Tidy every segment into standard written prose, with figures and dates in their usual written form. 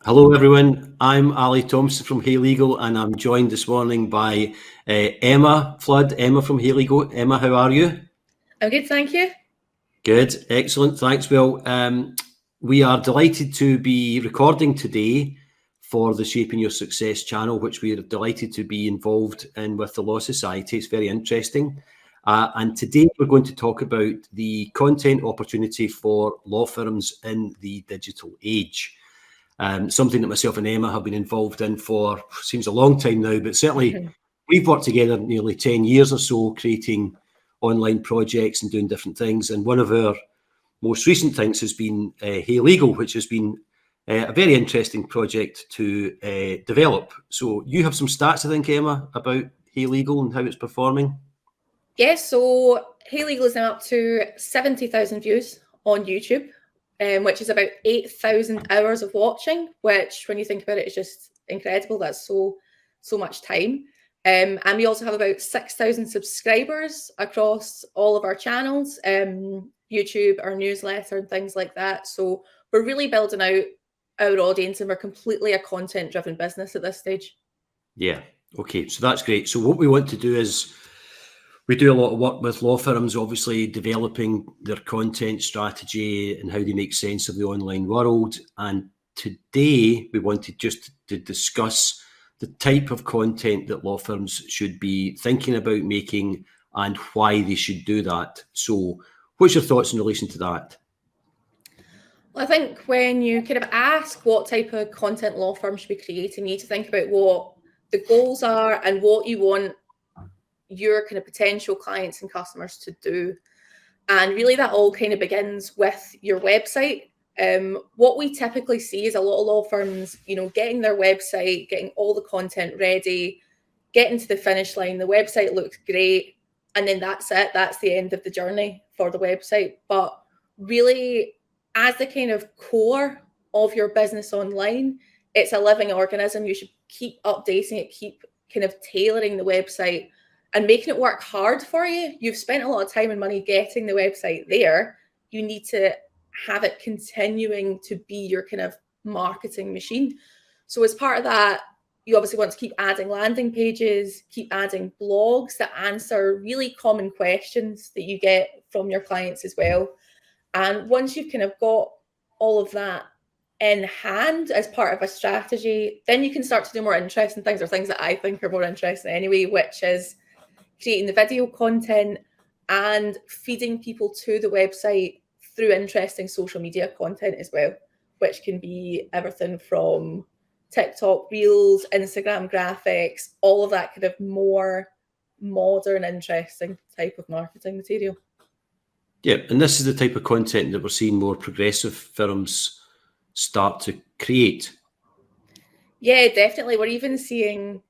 Hello, everyone. I'm Ally Thomson from Hay Legal, and I'm joined this morning by Emma Flood. Emma from Hay Legal. Emma, how are you? I'm good, thank you. Good, excellent. Thanks. Well, we are delighted to be recording today for the Shaping Your Success channel, which we are delighted to be involved in with the Law Society. It's very interesting. And today we're going to talk about the content opportunity for law firms in the digital age. Something that myself and Emma have been involved in for, seems a long time now, but certainly we've worked together nearly 10 years or so, creating online projects and doing different things. And one of our most recent things has been Hay Legal, which has been a very interesting project to develop. So you have some stats, I think, Emma, about Hay Legal and how it's performing. Yes, so Hay Legal is now up to 70,000 views on YouTube, which is about 8,000 hours of watching, which when you think about it is just incredible. That's so much time. And we also have about 6,000 subscribers across all of our channels, YouTube, our newsletter and things like that. So we're really building out our audience, and we're completely a content-driven business at this stage. Yeah, okay, so that's great. So what we want to do is we do a lot of work with law firms, obviously developing their content strategy and how they make sense of the online world. And today we wanted just to discuss the type of content that law firms should be thinking about making and why they should do that. So what's your thoughts in relation to that? Well, I think when you kind of ask what type of content law firm should be creating, you need to think about what the goals are and what you want your kind of potential clients and customers to do. And really that all kind of begins with your website. What we typically see is a lot of law firms, getting their website, getting all the content ready, getting to the finish line. The website looks great. And then that's it. That's the end of the journey for the website. But really, as the kind of core of your business online, it's a living organism. You should keep updating it, keep kind of tailoring the website and making it work hard for you. You've spent a lot of time and money getting the website there. You need to have it continuing to be your kind of marketing machine. So as part of that, you obviously want to keep adding landing pages, keep adding blogs that answer really common questions that you get from your clients as well. And once you've kind of got all of that in hand as part of a strategy, then you can start to do more interesting things, or things that I think are more interesting anyway, which is creating the video content and feeding people to the website through interesting social media content as well, which can be everything from TikTok reels, Instagram graphics, all of that kind of more modern, interesting type of marketing material. Yeah, and this is the type of content that we're seeing more progressive firms start to create. Yeah, definitely. We're even seeing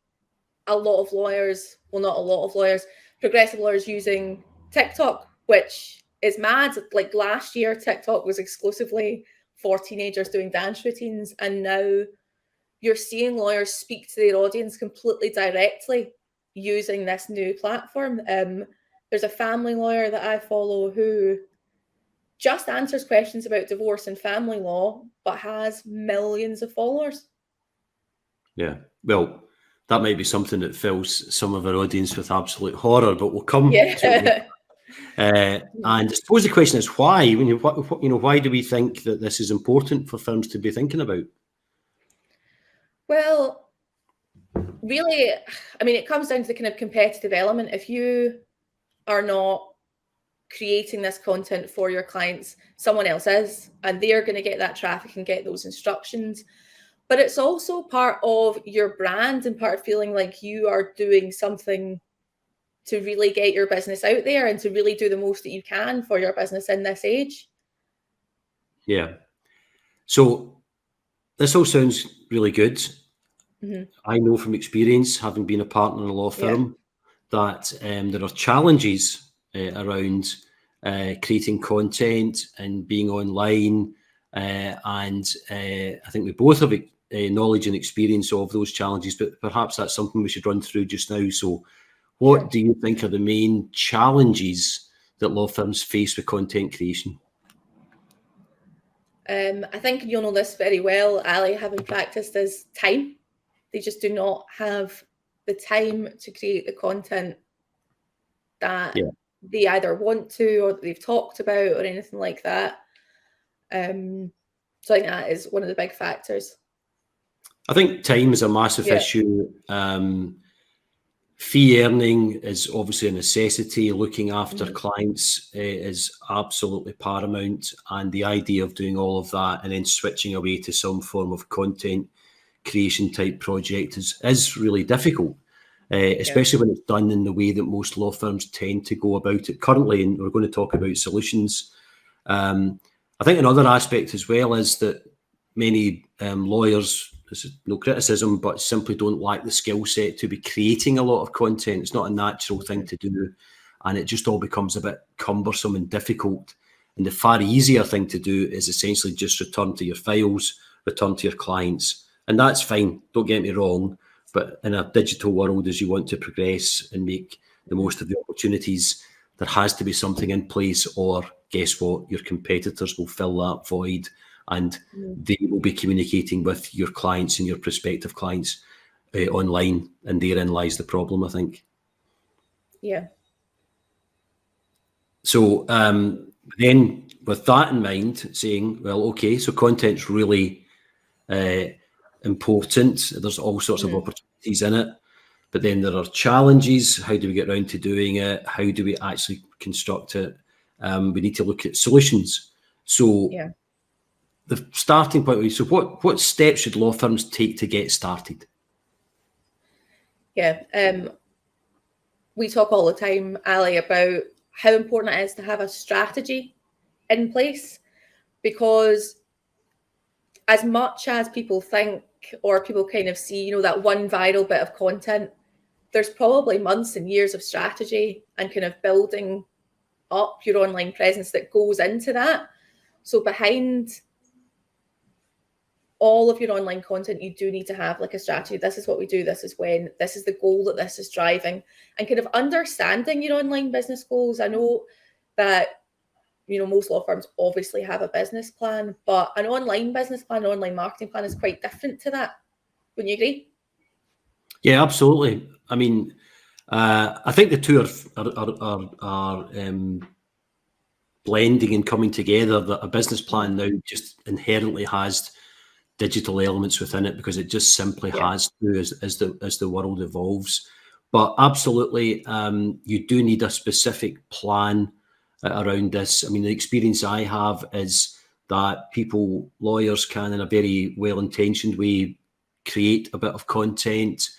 a lot of lawyers, well, not a lot of lawyers, progressive lawyers using TikTok, which is mad. Like last year, TikTok was exclusively for teenagers doing dance routines. And now you're seeing lawyers speak to their audience completely directly using this new platform. There's a family lawyer that I follow who just answers questions about divorce and family law, but has millions of followers. Yeah, well, that might be something that fills some of our audience with absolute horror, but we'll come to it. And I suppose the question is why? Why do we think that this is important for firms to be thinking about? Well, really, I mean, it comes down to the kind of competitive element. If you are not creating this content for your clients, someone else is, and they're going to get that traffic and get those instructions. But it's also part of your brand and part of feeling like you are doing something to really get your business out there and to really do the most that you can for your business in this age. Yeah. So this all sounds really good. Mm-hmm. I know from experience, having been a partner in a law firm, that there are challenges around creating content and being online. And I think we both have knowledge and experience of those challenges, but perhaps that's something we should run through just now. So what do you think are the main challenges that law firms face with content creation? I think you'll know this very well, Ally, having practiced, is time. They just do not have the time to create the content that they either want to or that they've talked about or anything like that. So I think that is one of the big factors. I think time is a massive issue. Fee earning is obviously a necessity. Looking after clients is absolutely paramount. And the idea of doing all of that and then switching away to some form of content creation type project is really difficult, especially when it's done in the way that most law firms tend to go about it currently. And we're going to talk about solutions. I think another aspect as well is that many lawyers, this is no criticism, but simply don't lack the skill set to be creating a lot of content. It's not a natural thing to do, and it just all becomes a bit cumbersome and difficult. And the far easier thing to do is essentially just return to your files, return to your clients, and that's fine, don't get me wrong, but in a digital world, as you want to progress and make the most of the opportunities, there has to be something in place, or guess what, your competitors will fill that void, and they will be communicating with your clients and your prospective clients online, and therein lies the problem, I think. Yeah. So then with that in mind, saying, well, okay, so content's really important. There's all sorts of opportunities in it, but then there are challenges. How do we get around to doing it? How do we actually construct it? We need to look at solutions. So the starting point, so what steps should law firms take to get started? Yeah, we talk all the time, Ally, about how important it is to have a strategy in place, because as much as people think, or people kind of see, you know, that one viral bit of content, there's probably months and years of strategy and kind of building up your online presence that goes into that. So behind all of your online content, you do need to have like a strategy. This is what we do. This is when. This is the goal that this is driving, and kind of understanding your online business goals. I know that, you know, most law firms obviously have a business plan, but an online business plan, an online marketing plan is quite different to that. Wouldn't you agree? Yeah, absolutely. I mean, I think the two are blending and coming together. That a business plan now just inherently has digital elements within it, because it just simply has to, as the world evolves. But absolutely, you do need a specific plan around this. I mean, the experience I have is that lawyers can, in a very well-intentioned way, create a bit of content.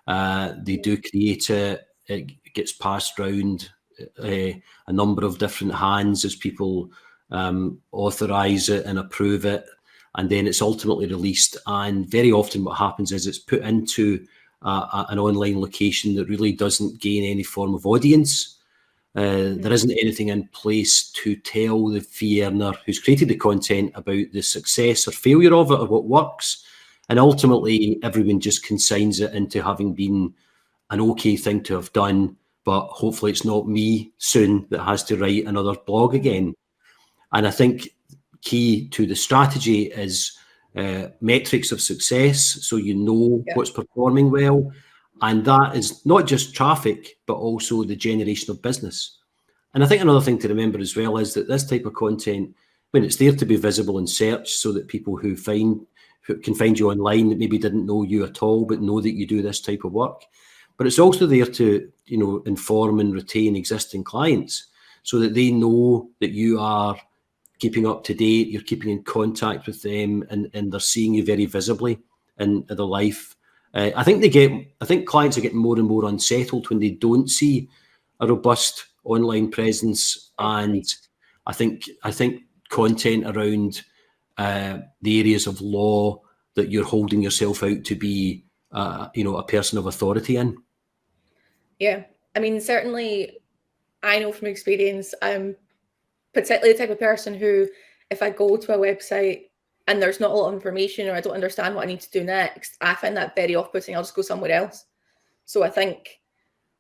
They do create it. It gets passed around a number of different hands as people authorize it and approve it, and then it's ultimately released. And very often what happens is it's put into an online location that really doesn't gain any form of audience. There isn't anything in place to tell the fee earner who's created the content about the success or failure of it, or what works. And ultimately, everyone just consigns it into having been an okay thing to have done, but hopefully it's not me soon that has to write another blog again. And I think key to the strategy is metrics of success, so you know what's performing well. And that is not just traffic, but also the generation of business. And I think another thing to remember as well is that this type of content, when it's there to be visible in search, so that people who can find you online that maybe didn't know you at all, but know that you do this type of work. But it's also there to, you know, inform and retain existing clients, so that they know that you are keeping up to date, you're keeping in contact with them, and they're seeing you very visibly in their life. I think clients are getting more and more unsettled when they don't see a robust online presence, and I think content around the areas of law that you're holding yourself out to be, a person of authority in. Yeah, I mean, certainly, I know from experience, I'm particularly the type of person who, if I go to a website and there's not a lot of information, or I don't understand what I need to do next, I find that very off-putting. I'll just go somewhere else. So I think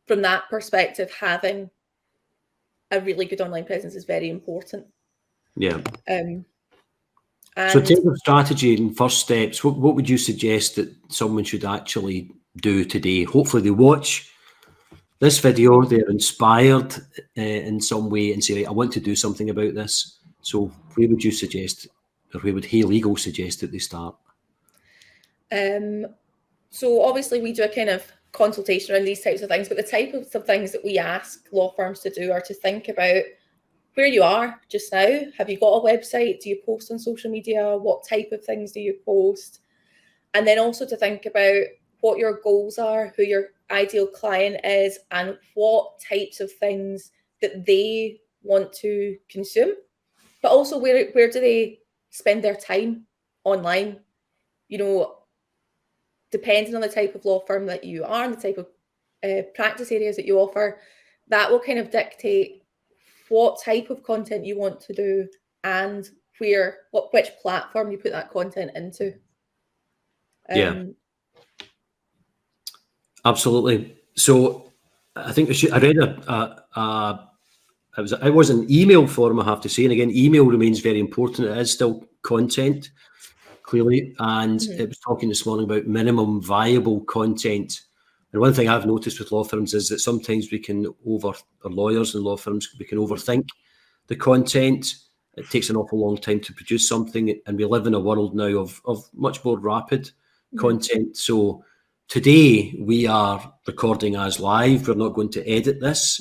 from that perspective, having a really good online presence is very important. Yeah. So in terms of strategy and first steps, what would you suggest that someone should actually do today? Hopefully they watch this video, they're inspired in some way and say, right, I want to do something about this. So where would you suggest, or where would Hey Legal suggest that they start? So obviously we do a kind of consultation around these types of things, but the type of things that we ask law firms to do are to think about where you are just now. Have you got a website? Do you post on social media? What type of things do you post? And then also to think about what your goals are, who your ideal client is, and what types of things that they want to consume. But also where do they spend their time online? You know, depending on the type of law firm that you are and the type of practice areas that you offer, that will kind of dictate what type of content you want to do and which platform you put that content into. Yeah, absolutely. So I think I read it was an email form, I have to say, and again, email remains very important. It is still content, clearly, and it was talking this morning about minimum viable content. And one thing I've noticed with law firms is that sometimes or lawyers and law firms, we can overthink the content. It takes an awful long time to produce something, and we live in a world now of much more rapid content. So today we are recording as live. We're not going to edit this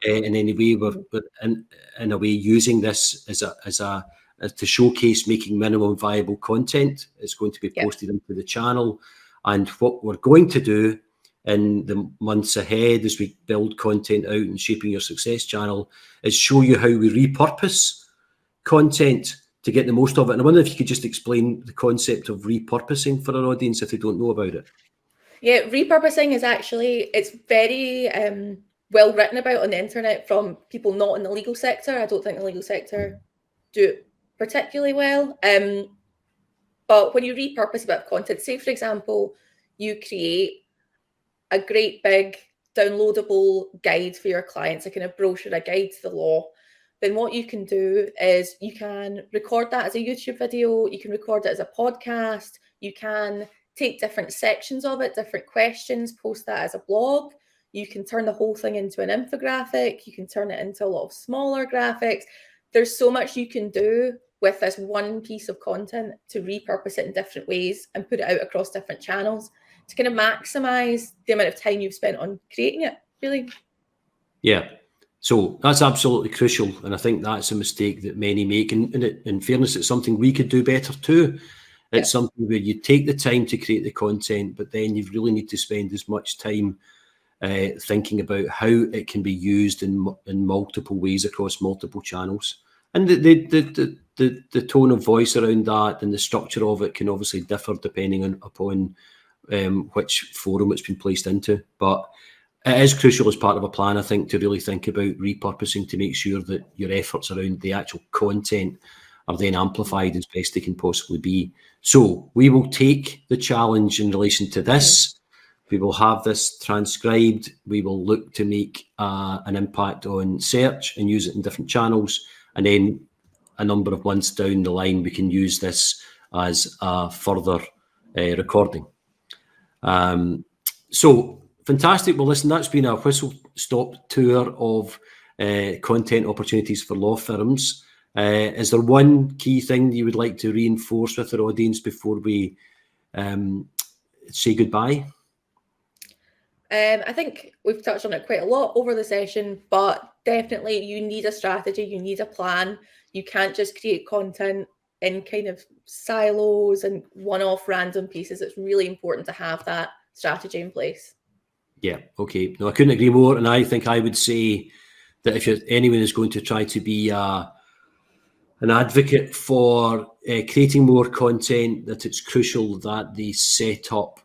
in any way. We're in a way using this as to showcase making minimum viable content. It's going to be posted into the channel, and what we're going to do in the months ahead as we build content out and Shaping Your Success channel is show you how we repurpose content to get the most of it. And I wonder if you could just explain the concept of repurposing for our audience if they don't know about it. Yeah, repurposing is it's very well written about on the internet from people not in the legal sector. I don't think the legal sector do it particularly well. But when you repurpose a bit of content, say for example, you create a great big downloadable guide for your clients, a kind of brochure, a guide to the law, then what you can do is you can record that as a YouTube video, you can record it as a podcast, you can take different sections of it, different questions, post that as a blog. You can turn the whole thing into an infographic, you can turn it into a lot of smaller graphics. There's so much you can do with this one piece of content to repurpose it in different ways and put it out across different channels to kind of maximize the amount of time you've spent on creating it, really. Yeah, so that's absolutely crucial, and I think that's a mistake that many make. And in fairness, it's something we could do better too. It's something where you take the time to create the content, but then you really need to spend as much time thinking about how it can be used in multiple ways across multiple channels. And the tone of voice around that and the structure of it can obviously differ depending upon which forum it's been placed into. But it is crucial as part of a plan, I think, to really think about repurposing to make sure that your efforts around the actual content are then amplified as best they can possibly be. So we will take the challenge in relation to this. We will have this transcribed. We will look to make an impact on search and use it in different channels. And then a number of months down the line, we can use this as a further recording. So fantastic. Well, listen, that's been a whistle-stop tour of content opportunities for law firms. Is there one key thing you would like to reinforce with our audience before we say goodbye? I think we've touched on it quite a lot over the session, but definitely you need a strategy, you need a plan. You can't just create content in kind of silos and one-off random pieces. It's really important to have that strategy in place. Yeah, okay. No, I couldn't agree more. And I think I would say that if anyone is going to try to be an advocate for creating more content, that it's crucial that they set up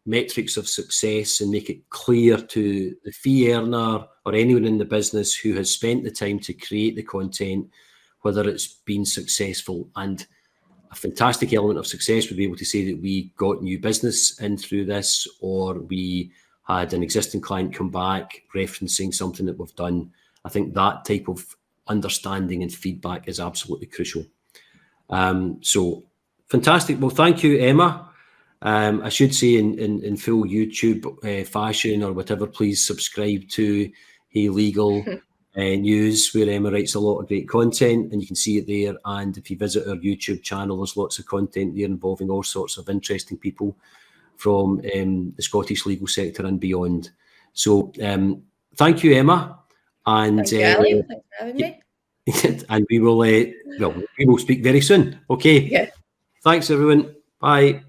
metrics of success and make it clear to the fee earner or anyone in the business who has spent the time to create the content, whether it's been successful. And a fantastic element of success would be able to say that we got new business in through this, or we had an existing client come back referencing something that we've done. I think that type of understanding and feedback is absolutely crucial. So fantastic. Well, thank you, Emma. I should say in full YouTube fashion or whatever, please subscribe to Hey Legal News, where Emma writes a lot of great content, and you can see it there. And if you visit our YouTube channel, there's lots of content there involving all sorts of interesting people from the Scottish legal sector and beyond. So thank you, Emma. And thank you, Ally. Thanks for having me. and we will speak very soon. Okay. Yeah. Thanks, everyone. Bye.